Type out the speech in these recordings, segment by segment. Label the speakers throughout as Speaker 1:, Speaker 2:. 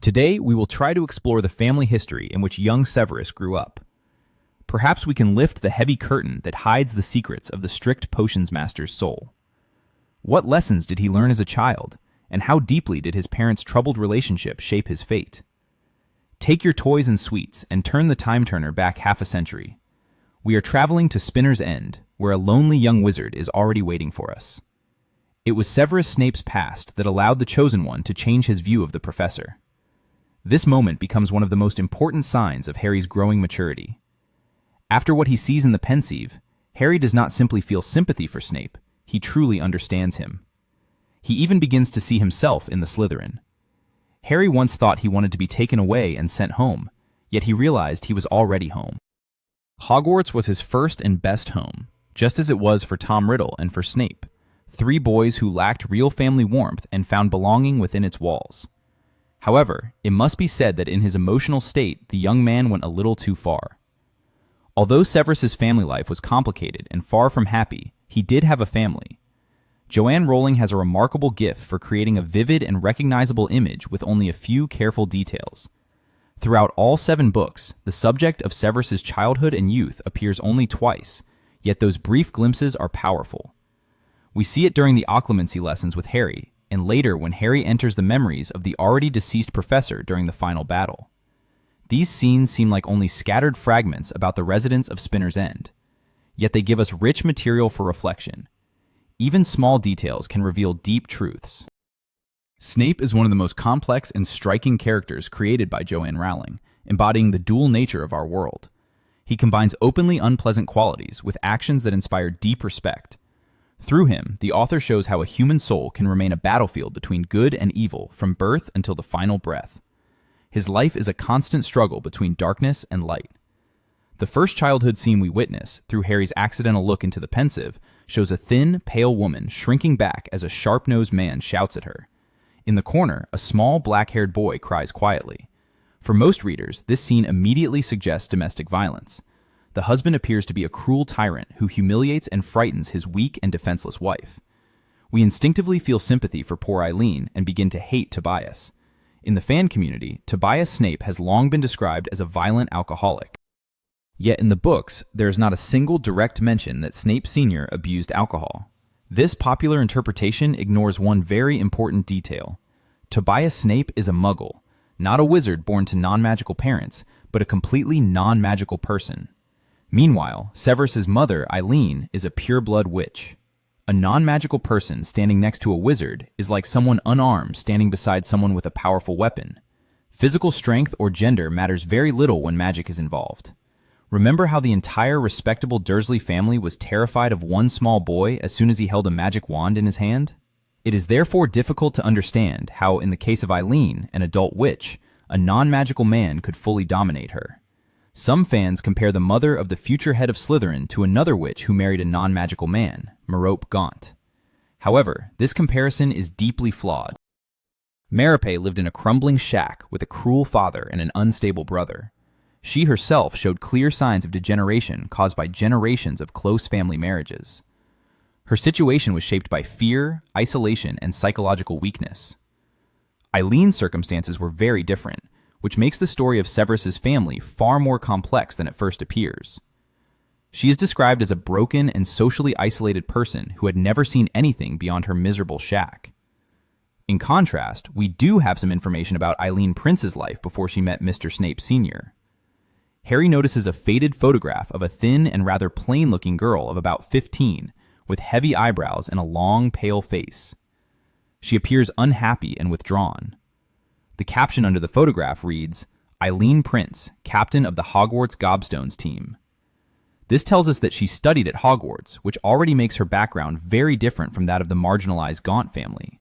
Speaker 1: Today, we will try to explore the family history in which young Severus grew up. Perhaps we can lift the heavy curtain that hides the secrets of the strict potions master's soul. What lessons did he learn as a child, and how deeply did his parents' troubled relationship shape his fate? Take your toys and sweets and turn the time turner back half a century. We are traveling to Spinner's End, where a lonely young wizard is already waiting for us. It was Severus Snape's past that allowed the Chosen One to change his view of the professor. This moment becomes one of the most important signs of Harry's growing maturity. After what he sees in the pensieve, Harry does not simply feel sympathy for Snape, he truly understands him. He even begins to see himself in the Slytherin. Harry once thought he wanted to be taken away and sent home, yet he realized he was already home. Hogwarts was his first and best home, just as it was for Tom Riddle and for Snape, three boys who lacked real family warmth and found belonging within its walls. However, it must be said that in his emotional state, the young man went a little too far. Although Severus's family life was complicated and far from happy, he did have a family. Joanne Rowling has a remarkable gift for creating a vivid and recognizable image with only a few careful details. Throughout all 7 books, the subject of Severus's childhood and youth appears only twice, yet those brief glimpses are powerful. We see it during the occlumency lessons with Harry, and later when Harry enters the memories of the already deceased professor during the final battle. These scenes seem like only scattered fragments about the residents of Spinner's End, yet they give us rich material for reflection. Even small details can reveal deep truths. Snape is one of the most complex and striking characters created by Joanne Rowling, embodying the dual nature of our world. He combines openly unpleasant qualities with actions that inspire deep respect. Through him, the author shows how a human soul can remain a battlefield between good and evil from birth until the final breath. His life is a constant struggle between darkness and light. The first childhood scene we witness, through Harry's accidental look into the pensieve, shows a thin, pale woman shrinking back as a sharp-nosed man shouts at her. In the corner, a small, black-haired boy cries quietly. For most readers, this scene immediately suggests domestic violence. The husband appears to be a cruel tyrant who humiliates and frightens his weak and defenseless wife. We instinctively feel sympathy for poor Eileen and begin to hate Tobias. In the fan community, Tobias Snape has long been described as a violent alcoholic. Yet in the books, there is not a single direct mention that Snape Sr. abused alcohol. This popular interpretation ignores one very important detail. Tobias Snape is a muggle, not a wizard born to non-magical parents, but a completely non-magical person. Meanwhile, Severus's mother, Eileen, is a pure-blood witch. A non-magical person standing next to a wizard is like someone unarmed standing beside someone with a powerful weapon. Physical strength or gender matters very little when magic is involved. Remember how the entire respectable Dursley family was terrified of one small boy as soon as he held a magic wand in his hand? It is therefore difficult to understand how, in the case of Eileen, an adult witch, a non-magical man could fully dominate her. Some fans compare the mother of the future head of Slytherin to another witch who married a non-magical man, Merope Gaunt. However, this comparison is deeply flawed. Merope lived in a crumbling shack with a cruel father and an unstable brother. She herself showed clear signs of degeneration caused by generations of close family marriages. Her situation was shaped by fear, isolation, and psychological weakness. Eileen's circumstances were very different, which makes the story of Severus's family far more complex than it first appears. She is described as a broken and socially isolated person who had never seen anything beyond her miserable shack. In contrast, we do have some information about Eileen Prince's life before she met Mr. Snape Sr. Harry notices a faded photograph of a thin and rather plain-looking girl of about 15, with heavy eyebrows and a long, pale face. She appears unhappy and withdrawn. The caption under the photograph reads, "Eileen Prince, captain of the Hogwarts Gobstones team." This tells us that she studied at Hogwarts, which already makes her background very different from that of the marginalized Gaunt family.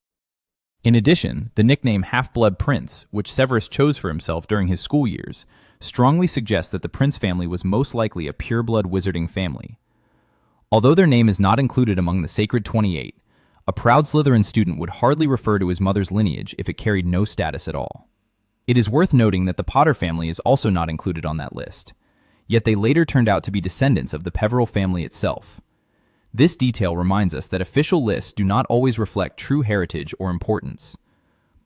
Speaker 1: In addition, the nickname Half-Blood Prince, which Severus chose for himself during his school years, strongly suggests that the Prince family was most likely a pure-blood wizarding family. Although their name is not included among the Sacred 28, a proud Slytherin student would hardly refer to his mother's lineage if it carried no status at all. It is worth noting that the Potter family is also not included on that list, yet they later turned out to be descendants of the Peverell family itself. This detail reminds us that official lists do not always reflect true heritage or importance.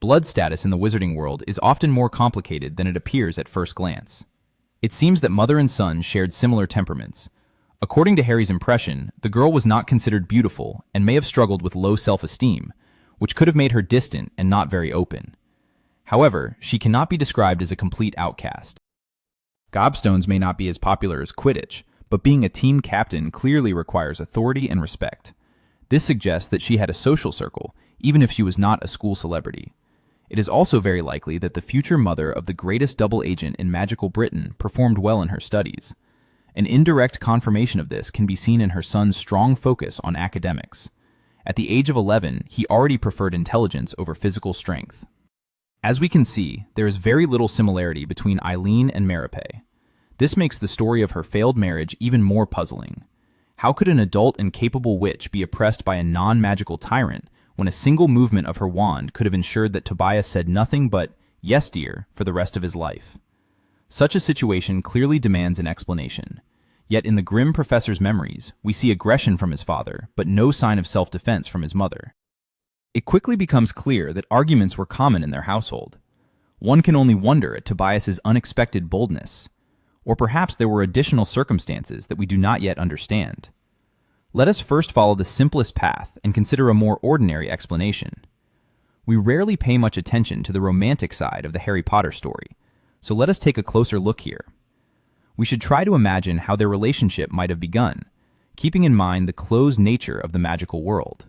Speaker 1: blood status in the wizarding world is often more complicated than it appears at first glance. It seems that mother and son shared similar temperaments. According to Harry's impression, the girl was not considered beautiful and may have struggled with low self-esteem, which could have made her distant and not very open. However, she cannot be described as a complete outcast. Gobstones may not be as popular as Quidditch, but being a team captain clearly requires authority and respect. This suggests that she had a social circle, even if she was not a school celebrity. It is also very likely that the future mother of the greatest double agent in magical Britain performed well in her studies. An indirect confirmation of this can be seen in her son's strong focus on academics. At the age of 11, he already preferred intelligence over physical strength. As we can see, there is very little similarity between Eileen and Maripe. This makes the story of her failed marriage even more puzzling. How could an adult and capable witch be oppressed by a non-magical tyrant when a single movement of her wand could have ensured that Tobias said nothing but, "Yes, dear," for the rest of his life? Such a situation clearly demands an explanation. Yet in the grim professor's memories, we see aggression from his father, but no sign of self-defense from his mother. It quickly becomes clear that arguments were common in their household. One can only wonder at Tobias's unexpected boldness. Or perhaps there were additional circumstances that we do not yet understand. Let us first follow the simplest path and consider a more ordinary explanation. We rarely pay much attention to the romantic side of the Harry Potter story, so let us take a closer look here. We should try to imagine how their relationship might have begun, keeping in mind the closed nature of the magical world.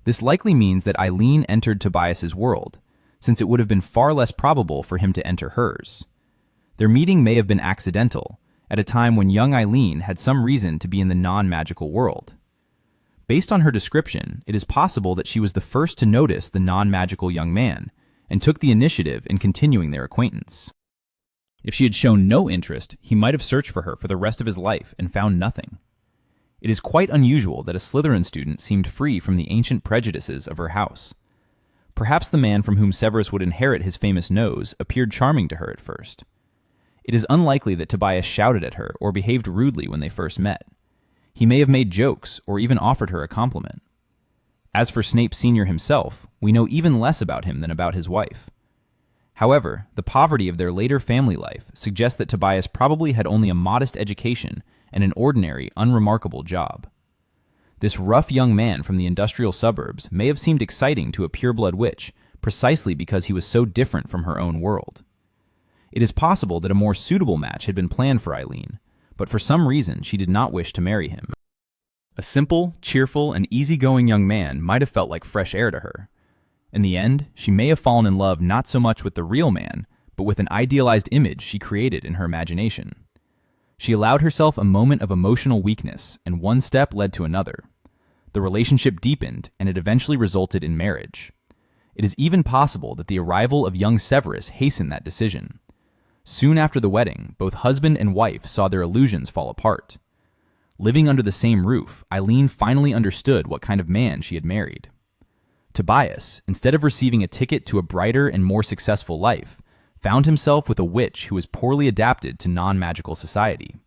Speaker 1: This likely means that Eileen entered Tobias's world, since it would have been far less probable for him to enter hers. Their meeting may have been accidental, at a time when young Eileen had some reason to be in the non-magical world. Based on her description, it is possible that she was the first to notice the non-magical young man, and took the initiative in continuing their acquaintance. If she had shown no interest, he might have searched for her for the rest of his life and found nothing. It is quite unusual that a Slytherin student seemed free from the ancient prejudices of her house. Perhaps the man from whom Severus would inherit his famous nose appeared charming to her at first. It is unlikely that Tobias shouted at her or behaved rudely when they first met. He may have made jokes or even offered her a compliment. As for Snape Sr. himself, we know even less about him than about his wife. However, the poverty of their later family life suggests that Tobias probably had only a modest education and an ordinary, unremarkable job. This rough young man from the industrial suburbs may have seemed exciting to a pureblood witch precisely because he was so different from her own world. It is possible that a more suitable match had been planned for Eileen, but for some reason she did not wish to marry him. A simple, cheerful, and easygoing young man might have felt like fresh air to her. In the end, she may have fallen in love not so much with the real man, but with an idealized image she created in her imagination. She allowed herself a moment of emotional weakness, and one step led to another. The relationship deepened, and it eventually resulted in marriage. It is even possible that the arrival of young Severus hastened that decision. Soon after the wedding, both husband and wife saw their illusions fall apart. Living under the same roof, Eileen finally understood what kind of man she had married. Tobias, instead of receiving a ticket to a brighter and more successful life, found himself with a witch who was poorly adapted to non-magical society.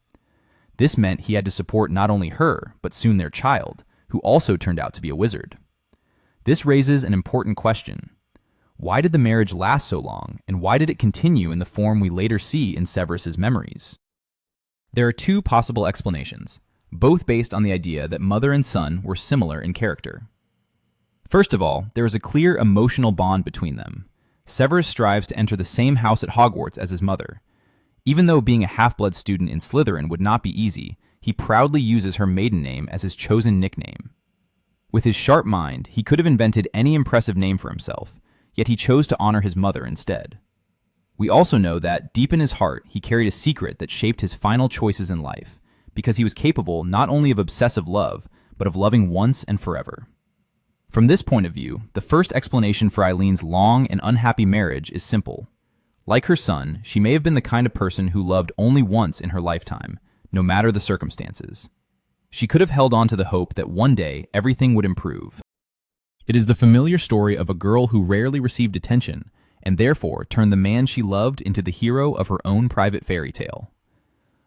Speaker 1: This meant he had to support not only her, but soon their child, who also turned out to be a wizard. This raises an important question. Why did the marriage last so long, and why did it continue in the form we later see in Severus's memories? There are two possible explanations, both based on the idea that mother and son were similar in character. First of all, there is a clear emotional bond between them. Severus strives to enter the same house at Hogwarts as his mother. Even though being a half-blood student in Slytherin would not be easy, he proudly uses her maiden name as his chosen nickname. With his sharp mind, he could have invented any impressive name for himself, yet he chose to honor his mother instead. We also know that, deep in his heart, he carried a secret that shaped his final choices in life, because he was capable not only of obsessive love, but of loving once and forever. From this point of view, the first explanation for Eileen's long and unhappy marriage is simple. Like her son, she may have been the kind of person who loved only once in her lifetime, no matter the circumstances. She could have held on to the hope that one day everything would improve. It is the familiar story of a girl who rarely received attention, and therefore turned the man she loved into the hero of her own private fairy tale.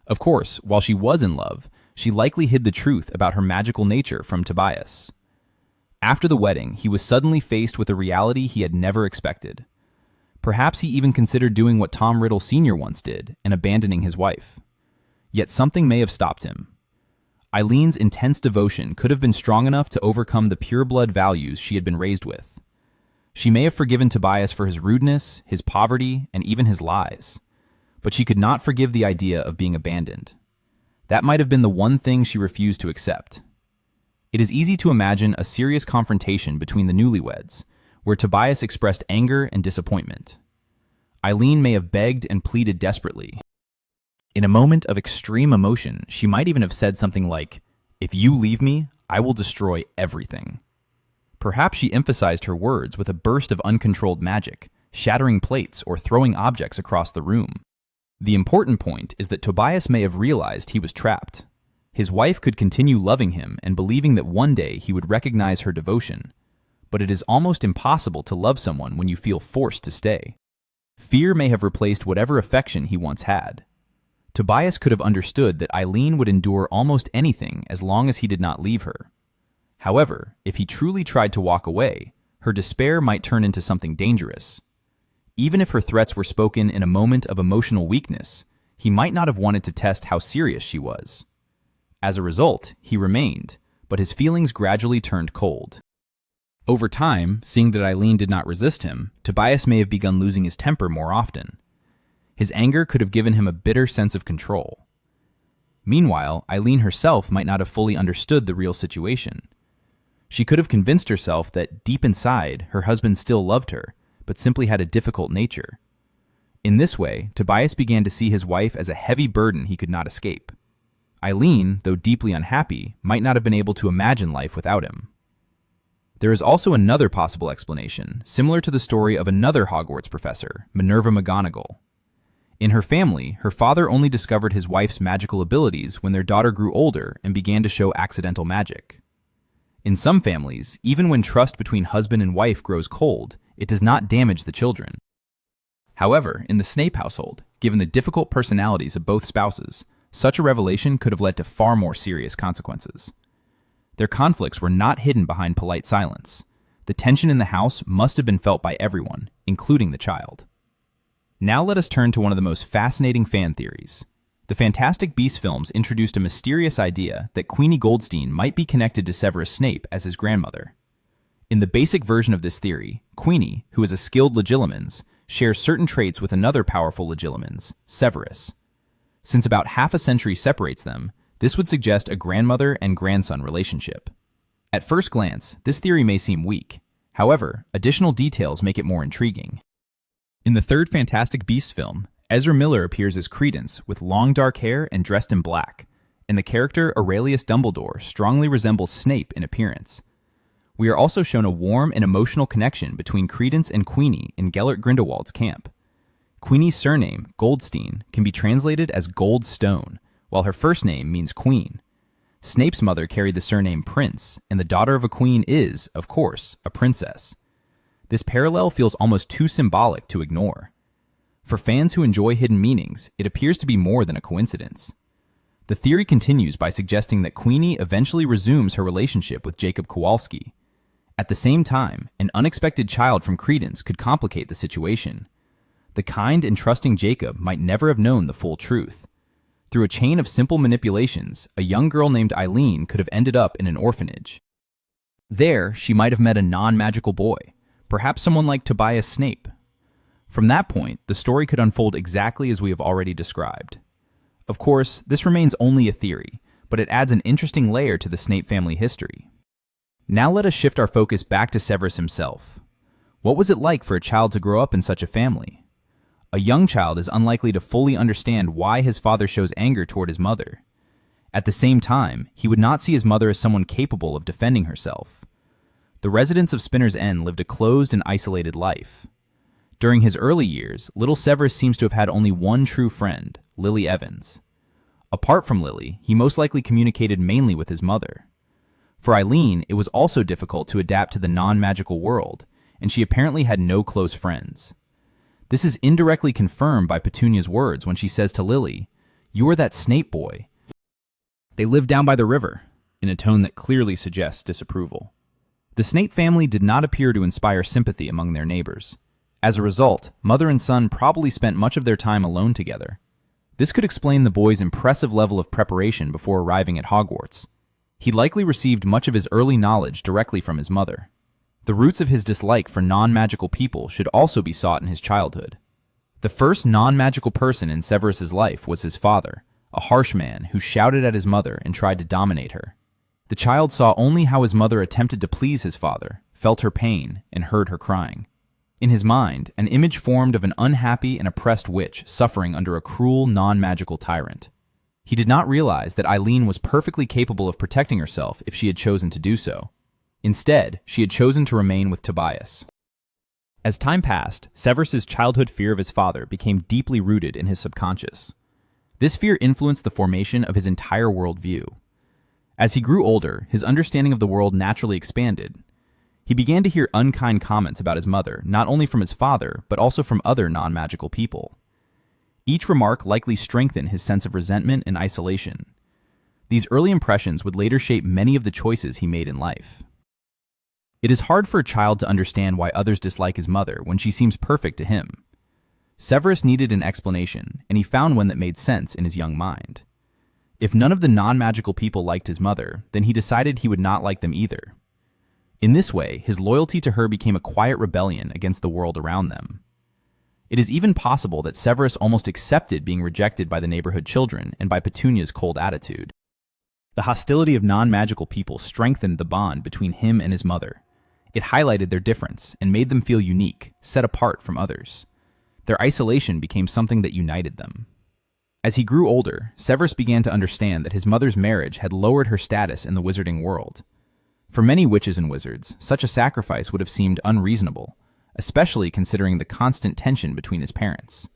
Speaker 1: Of course, while she was in love, she likely hid the truth about her magical nature from Tobias. After the wedding, he was suddenly faced with a reality he had never expected. Perhaps he even considered doing what Tom Riddle Sr. once did and abandoning his wife. Yet something may have stopped him. Eileen's intense devotion could have been strong enough to overcome the pure-blood values she had been raised with. She may have forgiven Tobias for his rudeness, his poverty, and even his lies. But she could not forgive the idea of being abandoned. That might have been the one thing she refused to accept. It is easy to imagine a serious confrontation between the newlyweds, where Tobias expressed anger and disappointment. Eileen may have begged and pleaded desperately. In a moment of extreme emotion, she might even have said something like, "If you leave me, I will destroy everything." Perhaps she emphasized her words with a burst of uncontrolled magic, shattering plates or throwing objects across the room. The important point is that Tobias may have realized he was trapped. His wife could continue loving him and believing that one day he would recognize her devotion. But it is almost impossible to love someone when you feel forced to stay. Fear may have replaced whatever affection he once had. Tobias could have understood that Eileen would endure almost anything as long as he did not leave her. However, if he truly tried to walk away, her despair might turn into something dangerous. Even if her threats were spoken in a moment of emotional weakness, he might not have wanted to test how serious she was. As a result, he remained, but his feelings gradually turned cold. Over time, seeing that Eileen did not resist him, Tobias may have begun losing his temper more often. His anger could have given him a bitter sense of control. Meanwhile, Eileen herself might not have fully understood the real situation. She could have convinced herself that, deep inside, her husband still loved her, but simply had a difficult nature. In this way, Tobias began to see his wife as a heavy burden he could not escape. Eileen, though deeply unhappy, might not have been able to imagine life without him. There is also another possible explanation, similar to the story of another Hogwarts professor, Minerva McGonagall. In her family, her father only discovered his wife's magical abilities when their daughter grew older and began to show accidental magic. In some families, even when trust between husband and wife grows cold, it does not damage the children. However, in the Snape household, given the difficult personalities of both spouses, such a revelation could have led to far more serious consequences. Their conflicts were not hidden behind polite silence. The tension in the house must have been felt by everyone, including the child. Now let us turn to one of the most fascinating fan theories. The Fantastic Beasts films introduced a mysterious idea that Queenie Goldstein might be connected to Severus Snape as his grandmother. In the basic version of this theory, Queenie, who is a skilled legilimens, shares certain traits with another powerful legilimens, Severus. Since about half a century separates them, this would suggest a grandmother and grandson relationship. At first glance, this theory may seem weak. However, additional details make it more intriguing. In the third Fantastic Beasts film, Ezra Miller appears as Credence with long dark hair and dressed in black, and the character Aurelius Dumbledore strongly resembles Snape in appearance. We are also shown a warm and emotional connection between Credence and Queenie in Gellert Grindelwald's camp. Queenie's surname, Goldstein, can be translated as Gold Stone, while her first name means queen. Snape's mother carried the surname Prince, and the daughter of a queen is, of course, a princess. This parallel feels almost too symbolic to ignore. For fans who enjoy hidden meanings, it appears to be more than a coincidence. The theory continues by suggesting that Queenie eventually resumes her relationship with Jacob Kowalski. At the same time, an unexpected child from Credence could complicate the situation. The kind and trusting Jacob might never have known the full truth. Through a chain of simple manipulations, a young girl named Eileen could have ended up in an orphanage. There, she might have met a non-magical boy, perhaps someone like Tobias Snape. From that point, the story could unfold exactly as we have already described. Of course, this remains only a theory, but it adds an interesting layer to the Snape family history. Now let us shift our focus back to Severus himself. What was it like for a child to grow up in such a family? A young child is unlikely to fully understand why his father shows anger toward his mother. At the same time, he would not see his mother as someone capable of defending herself. The residents of Spinner's End lived a closed and isolated life. During his early years, little Severus seems to have had only one true friend, Lily Evans. Apart from Lily, he most likely communicated mainly with his mother. For Eileen, it was also difficult to adapt to the non-magical world, and she apparently had no close friends. This is indirectly confirmed by Petunia's words when she says to Lily, "You are that Snape boy. They live down by the river," in a tone that clearly suggests disapproval. The Snape family did not appear to inspire sympathy among their neighbors. As a result, mother and son probably spent much of their time alone together. This could explain the boy's impressive level of preparation before arriving at Hogwarts. He likely received much of his early knowledge directly from his mother. The roots of his dislike for non-magical people should also be sought in his childhood. The first non-magical person in Severus's life was his father, a harsh man who shouted at his mother and tried to dominate her. The child saw only how his mother attempted to please his father, felt her pain, and heard her crying. In his mind, an image formed of an unhappy and oppressed witch suffering under a cruel, non-magical tyrant. He did not realize that Eileen was perfectly capable of protecting herself if she had chosen to do so. Instead, she had chosen to remain with Tobias. As time passed, Severus's childhood fear of his father became deeply rooted in his subconscious. This fear influenced the formation of his entire worldview. As he grew older, his understanding of the world naturally expanded. He began to hear unkind comments about his mother, not only from his father, but also from other non-magical people. Each remark likely strengthened his sense of resentment and isolation. These early impressions would later shape many of the choices he made in life. It is hard for a child to understand why others dislike his mother when she seems perfect to him. Severus needed an explanation, and he found one that made sense in his young mind. If none of the non-magical people liked his mother, then he decided he would not like them either. In this way, his loyalty to her became a quiet rebellion against the world around them. It is even possible that Severus almost accepted being rejected by the neighborhood children and by Petunia's cold attitude. The hostility of non-magical people strengthened the bond between him and his mother. It highlighted their difference and made them feel unique, set apart from others. Their isolation became something that united them. As he grew older, Severus began to understand that his mother's marriage had lowered her status in the wizarding world. For many witches and wizards, such a sacrifice would have seemed unreasonable, especially considering the constant tension between his parents.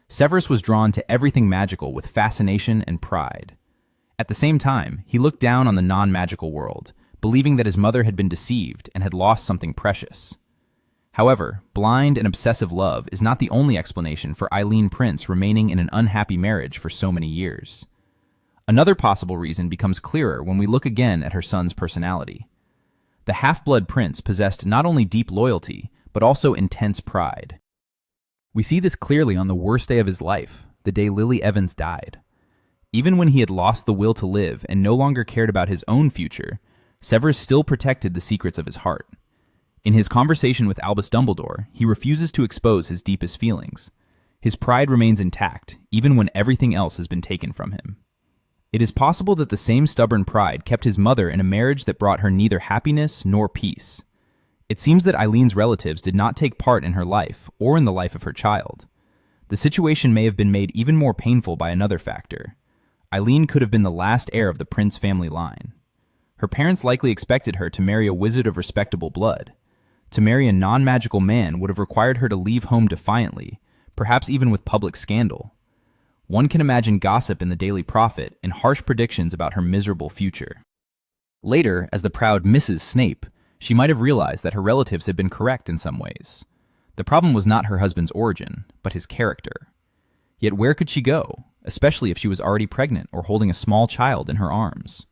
Speaker 1: Severus was drawn to everything magical with fascination and pride. At the same time, he looked down on the non-magical world, believing that his mother had been deceived and had lost something precious. However, blind and obsessive love is not the only explanation for Eileen Prince remaining in an unhappy marriage for so many years. Another possible reason becomes clearer when we look again at her son's personality. The half-blood prince possessed not only deep loyalty, but also intense pride. We see this clearly on the worst day of his life, the day Lily Evans died. Even when he had lost the will to live and no longer cared about his own future, Severus still protected the secrets of his heart. In his conversation with Albus Dumbledore, he refuses to expose his deepest feelings. His pride remains intact, even when everything else has been taken from him. It is possible that the same stubborn pride kept his mother in a marriage that brought her neither happiness nor peace. It seems that Eileen's relatives did not take part in her life or in the life of her child. The situation may have been made even more painful by another factor. Eileen could have been the last heir of the Prince family line. Her parents likely expected her to marry a wizard of respectable blood. To marry a non-magical man would have required her to leave home defiantly, perhaps even with public scandal. One can imagine gossip in the Daily Prophet and harsh predictions about her miserable future. Later, as the proud Mrs. Snape, she might have realized that her relatives had been correct in some ways. The problem was not her husband's origin, but his character. Yet where could she go, especially if she was already pregnant or holding a small child in her arms?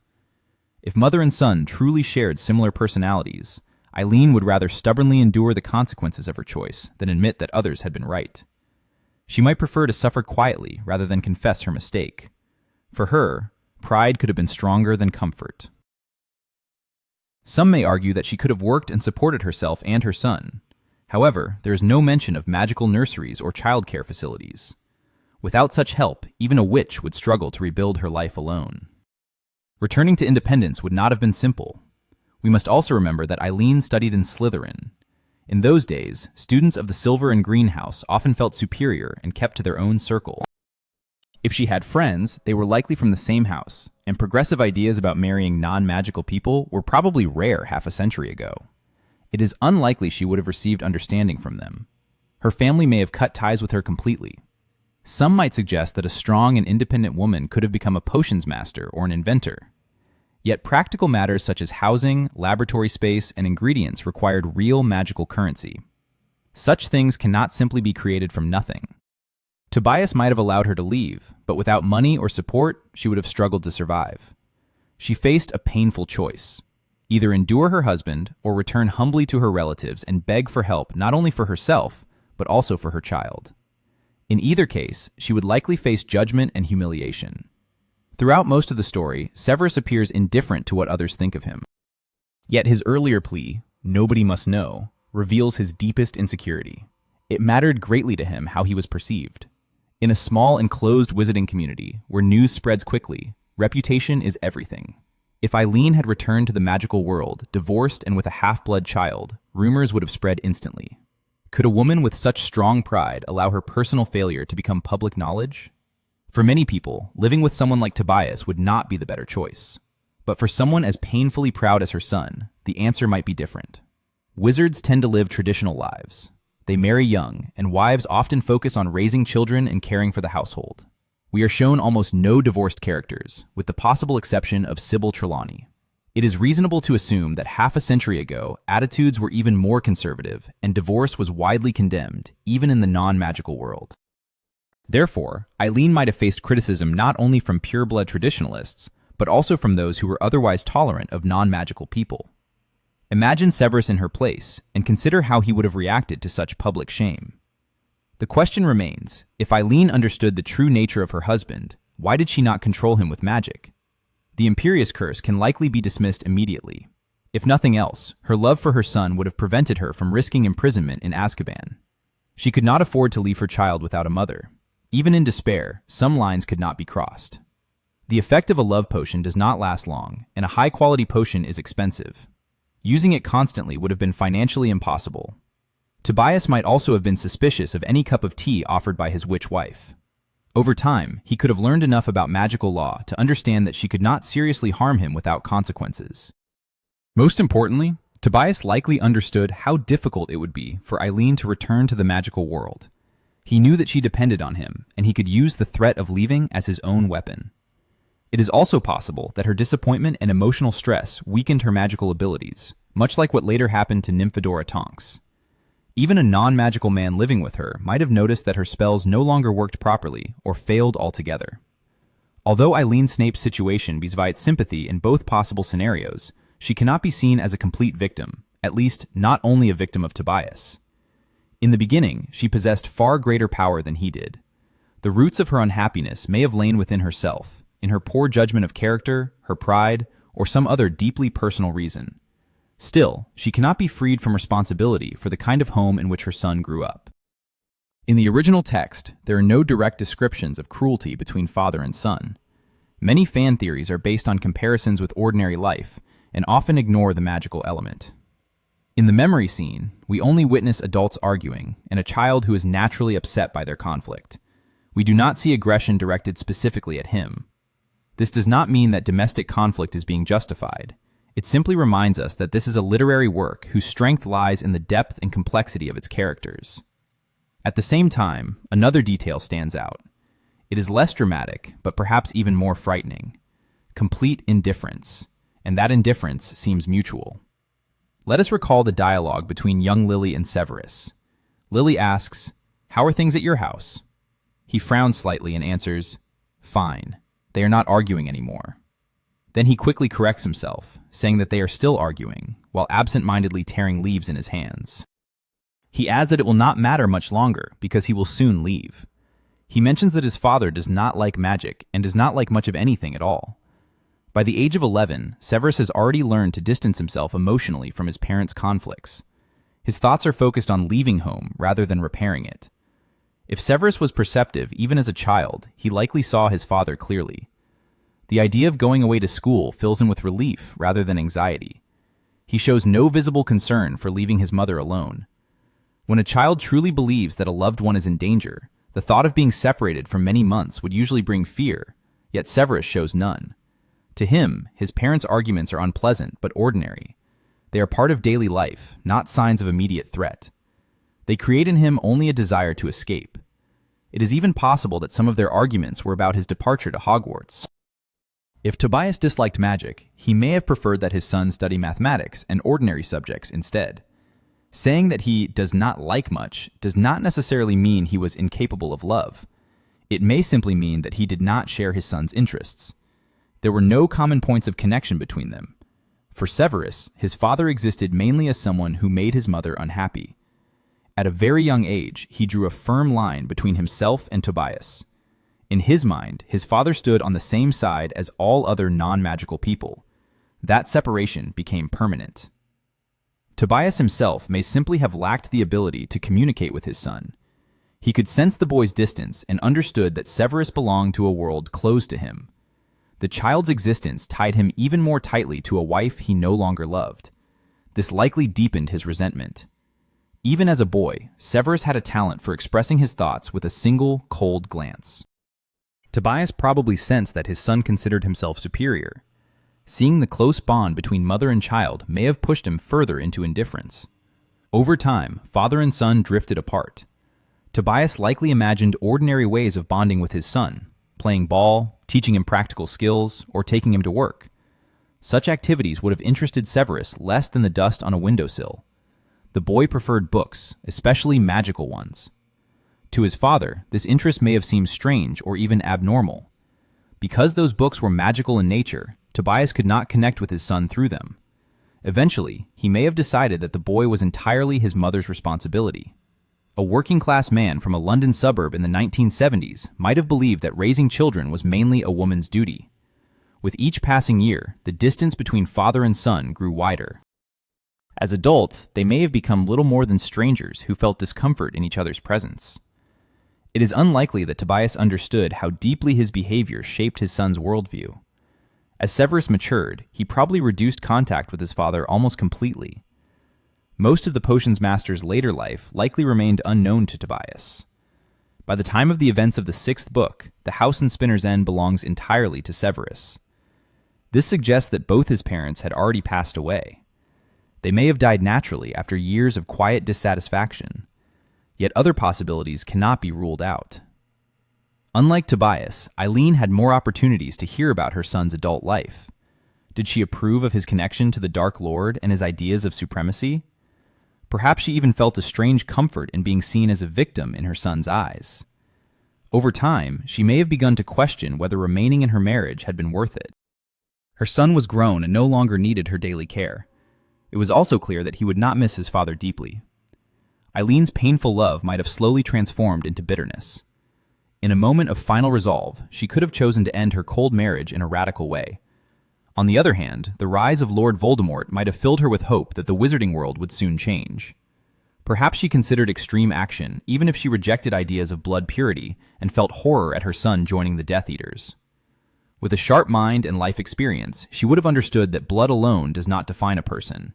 Speaker 1: If mother and son truly shared similar personalities, Eileen would rather stubbornly endure the consequences of her choice than admit that others had been right. She might prefer to suffer quietly rather than confess her mistake. For her, pride could have been stronger than comfort. Some may argue that she could have worked and supported herself and her son. However, there is no mention of magical nurseries or childcare facilities. Without such help, even a witch would struggle to rebuild her life alone. Returning to independence would not have been simple. We must also remember that Eileen studied in Slytherin. In those days, students of the Silver and Green House often felt superior and kept to their own circle. If she had friends, they were likely from the same house, and progressive ideas about marrying non-magical people were probably rare half a century ago. It is unlikely she would have received understanding from them. Her family may have cut ties with her completely. Some might suggest that a strong and independent woman could have become a potions master or an inventor. Yet practical matters such as housing, laboratory space, and ingredients required real magical currency. Such things cannot simply be created from nothing. Tobias might have allowed her to leave, but without money or support, she would have struggled to survive. She faced a painful choice: Either endure her husband or return humbly to her relatives and beg for help not only for herself, but also for her child. In either case, she would likely face judgment and humiliation. Throughout most of the story, Severus appears indifferent to what others think of him. Yet his earlier plea, "Nobody must know," reveals his deepest insecurity. It mattered greatly to him how he was perceived. In a small enclosed wizarding community, where news spreads quickly, reputation is everything. If Eileen had returned to the magical world, divorced and with a half-blood child, rumors would have spread instantly. Could a woman with such strong pride allow her personal failure to become public knowledge? For many people, living with someone like Tobias would not be the better choice. But for someone as painfully proud as her son, the answer might be different. Wizards tend to live traditional lives. They marry young, and wives often focus on raising children and caring for the household. We are shown almost no divorced characters, with the possible exception of Sybil Trelawney. It is reasonable to assume that half a century ago, attitudes were even more conservative, and divorce was widely condemned, even in the non-magical world. Therefore, Eileen might have faced criticism not only from pure-blood traditionalists, but also from those who were otherwise tolerant of non-magical people. Imagine Severus in her place, and consider how he would have reacted to such public shame. The question remains, if Eileen understood the true nature of her husband, why did she not control him with magic? The Imperious Curse can likely be dismissed immediately. If nothing else, her love for her son would have prevented her from risking imprisonment in Azkaban. She could not afford to leave her child without a mother. Even in despair, some lines could not be crossed. The effect of a love potion does not last long, and a high-quality potion is expensive. Using it constantly would have been financially impossible. Tobias might also have been suspicious of any cup of tea offered by his witch wife. Over time, he could have learned enough about magical law to understand that she could not seriously harm him without consequences. Most importantly, Tobias likely understood how difficult it would be for Eileen to return to the magical world. He knew that she depended on him, and he could use the threat of leaving as his own weapon. It is also possible that her disappointment and emotional stress weakened her magical abilities, much like what later happened to Nymphadora Tonks. Even a non-magical man living with her might have noticed that her spells no longer worked properly or failed altogether. Although Eileen Snape's situation invites sympathy in both possible scenarios, she cannot be seen as a complete victim, at least not only a victim of Tobias. In the beginning, she possessed far greater power than he did. The roots of her unhappiness may have lain within herself, in her poor judgment of character, her pride, or some other deeply personal reason. Still, she cannot be freed from responsibility for the kind of home in which her son grew up. In the original text, there are no direct descriptions of cruelty between father and son. Many fan theories are based on comparisons with ordinary life, and often ignore the magical element. In the memory scene, we only witness adults arguing, and a child who is naturally upset by their conflict. We do not see aggression directed specifically at him. This does not mean that domestic conflict is being justified. It simply reminds us that this is a literary work whose strength lies in the depth and complexity of its characters. At the same time, another detail stands out. It is less dramatic, but perhaps even more frightening. Complete indifference, and that indifference seems mutual. Let us recall the dialogue between young Lily and Severus. Lily asks, "How are things at your house?" He frowns slightly and answers, "Fine. They are not arguing anymore." Then he quickly corrects himself, saying that they are still arguing, while absent-mindedly tearing leaves in his hands. He adds that it will not matter much longer, because he will soon leave. He mentions that his father does not like magic and does not like much of anything at all. By the age of 11, Severus has already learned to distance himself emotionally from his parents' conflicts. His thoughts are focused on leaving home rather than repairing it. If Severus was perceptive even as a child, he likely saw his father clearly. The idea of going away to school fills him with relief rather than anxiety. He shows no visible concern for leaving his mother alone. When a child truly believes that a loved one is in danger, the thought of being separated for many months would usually bring fear, yet Severus shows none. To him, his parents' arguments are unpleasant but ordinary. They are part of daily life, not signs of immediate threat. They create in him only a desire to escape. It is even possible that some of their arguments were about his departure to Hogwarts. If Tobias disliked magic, he may have preferred that his son study mathematics and ordinary subjects instead. Saying that he does not like much does not necessarily mean he was incapable of love. It may simply mean that he did not share his son's interests. There were no common points of connection between them. For Severus, his father existed mainly as someone who made his mother unhappy. At a very young age, he drew a firm line between himself and Tobias. In his mind, his father stood on the same side as all other non-magical people. That separation became permanent. Tobias himself may simply have lacked the ability to communicate with his son. He could sense the boy's distance and understood that Severus belonged to a world closed to him. The child's existence tied him even more tightly to a wife he no longer loved. This likely deepened his resentment. Even as a boy, Severus had a talent for expressing his thoughts with a single, cold glance. Tobias probably sensed that his son considered himself superior. Seeing the close bond between mother and child may have pushed him further into indifference. Over time, father and son drifted apart. Tobias likely imagined ordinary ways of bonding with his son, playing ball, teaching him practical skills, or taking him to work. Such activities would have interested Severus less than the dust on a windowsill. The boy preferred books, especially magical ones. To his father, this interest may have seemed strange or even abnormal. Because those books were magical in nature, Tobias could not connect with his son through them. Eventually, he may have decided that the boy was entirely his mother's responsibility. A working-class man from a London suburb in the 1970s might have believed that raising children was mainly a woman's duty. With each passing year, the distance between father and son grew wider. As adults, they may have become little more than strangers who felt discomfort in each other's presence. It is unlikely that Tobias understood how deeply his behavior shaped his son's worldview. As Severus matured, he probably reduced contact with his father almost completely. Most of the potions master's later life likely remained unknown to Tobias. By the time of the events of the 6th book, the house in Spinner's End belongs entirely to Severus. This suggests that both his parents had already passed away. They may have died naturally after years of quiet dissatisfaction. Yet other possibilities cannot be ruled out. Unlike Tobias, Eileen had more opportunities to hear about her son's adult life. Did she approve of his connection to the Dark Lord and his ideas of supremacy? Perhaps she even felt a strange comfort in being seen as a victim in her son's eyes. Over time, she may have begun to question whether remaining in her marriage had been worth it. Her son was grown and no longer needed her daily care. It was also clear that he would not miss his father deeply. Eileen's painful love might have slowly transformed into bitterness. In a moment of final resolve, she could have chosen to end her cold marriage in a radical way. On the other hand, the rise of Lord Voldemort might have filled her with hope that the wizarding world would soon change. Perhaps she considered extreme action, even if she rejected ideas of blood purity and felt horror at her son joining the Death Eaters. With a sharp mind and life experience, she would have understood that blood alone does not define a person.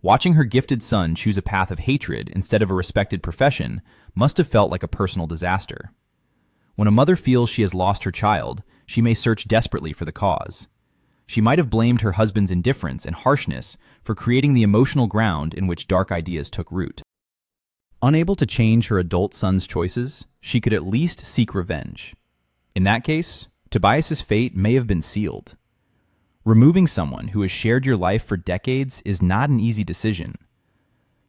Speaker 1: Watching her gifted son choose a path of hatred instead of a respected profession must have felt like a personal disaster. When a mother feels she has lost her child, she may search desperately for the cause. She might have blamed her husband's indifference and harshness for creating the emotional ground in which dark ideas took root. Unable to change her adult son's choices, she could at least seek revenge. In that case, Tobias's fate may have been sealed. Removing someone who has shared your life for decades is not an easy decision.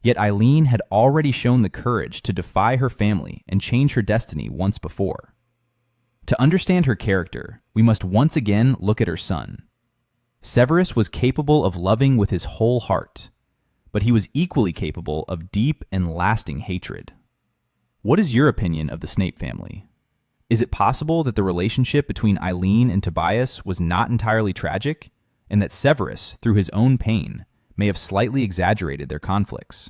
Speaker 1: Yet Eileen had already shown the courage to defy her family and change her destiny once before. To understand her character, we must once again look at her son. Severus was capable of loving with his whole heart, but he was equally capable of deep and lasting hatred. What is your opinion of the Snape family? Is it possible that the relationship between Eileen and Tobias was not entirely tragic, and that Severus, through his own pain, may have slightly exaggerated their conflicts?